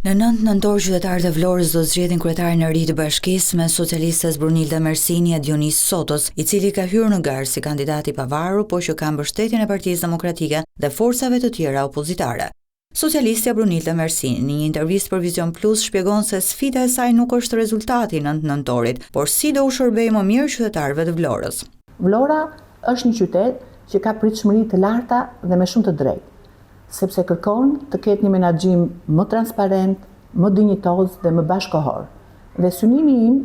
Në 9 nëntor qytetarët e Vlorës do zgjedhin kryetarin e ri të bashkisë me socialistes Brunilda Mersini e Dionis Sotos, i cili ka hyrë në garë si kandidat i pavarur, por që ka mbështetjen e Partisë Demokratike dhe forcave të tjera opozitare. Socialistja Brunilda Mersini në një intervistë për Vision Plus shpjegon se sfida e saj nuk është rezultati i 9 nëntorit, por si do u shërbejë më mirë qytetarëve të Vlorës. Vlora është një qytet që ka pritshmëri të larta dhe me shumë të drejtë, sepse kërkon të ketë një menaxhim më transparent, më dinjitoz dhe më bashkëkohor. Dhe synimi im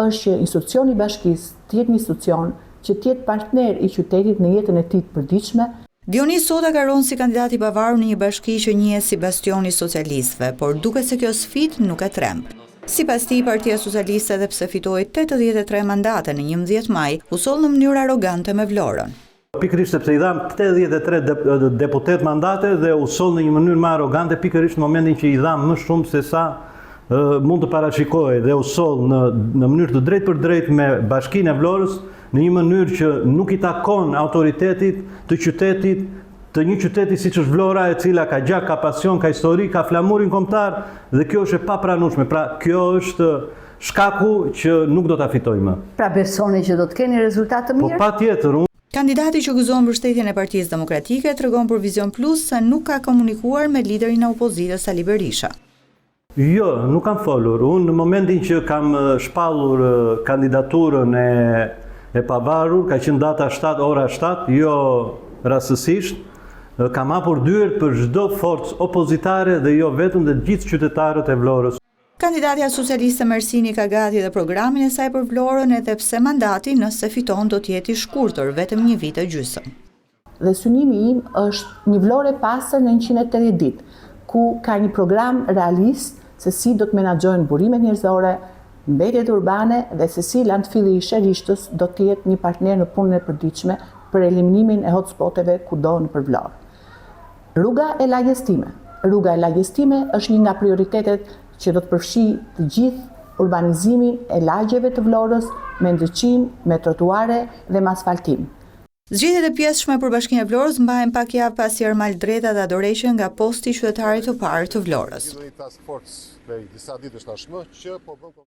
është që institucioni i bashkisë të jetë një institucion që të jetë partner i qytetit në jetën e tij të përditshme. Dionis Sota ka rënë si kandidat i pavarur në një bashki që njihet si bastioni i socialistëve, por duket se kjo sfidë nuk e tremb. Sipas tij, Partia Socialiste edhe pse fitoi 83 mandate në 11 maj, u soll në mënyrë arrogante me Vlorën. Pikërisht sepse i dhan 83 deputet mandate dhe u soll në një mënyrë më arrogante, pikërisht në momentin që i dhan më shumë se sa mund të parashikohej, dhe u soll në mënyrë të drejtë për drejtë me Bashkinë e Vlorës, në një mënyrë që nuk i takon autoritetit të qytetit, të një qyteti siç është Vlora, e cila ka gjak, ka pasion, ka histori, ka flamurin kombëtar, dhe kjo është e papranueshme. Pra, kjo është shkaku që nuk do ta fitojmë. Pra besoni që do të keni rezultate të mirë? Po patjetër. Kandidati që gëzon mbështetjen e Partisë Demokratike tregon për Vision Plus se nuk ka komunikuar me liderin e opozitës Sali Berisha. Jo, nuk kam folur. Unë në momentin që kam shpallur kandidaturën e pavarur, ka qenë data 7, ora 7, jo rastësisht, kam hapur dyert për çdo forcë opozitare dhe jo vetëm dhe gjithë qytetarët e Vlorës. Kandidatja socialiste Mersini ka gati dhe programin e saj për Vlorën, edhe pse mandati, nëse fiton, do të jetë i shkurtër, vetëm një vit e gjysmë. Dhe synimi im është një Vlorë e pastër në 180 ditë, ku ka një program realist se si do të menaxhohen burimet njerëzore, mbetjet urbane dhe se si landfilli i Sherishtës do të jetë një partner në punën e përditshme për eliminimin e hotspoteve kudo nëpër Vlorë. Rruga e lagjes time. Rruga e lagjes time është një nga prioritetet që do të përfshijë të gjithë urbanizimin e lagjeve të Vlorës me ndriçim, me trotuare dhe me asfaltim. Zgjedhjet e pjesshme për Bashkinë e Vlorës mbahen pak javë pasi Ermal Dreta dhe dorëheqën nga posti i qytetarit të parë të Vlorës.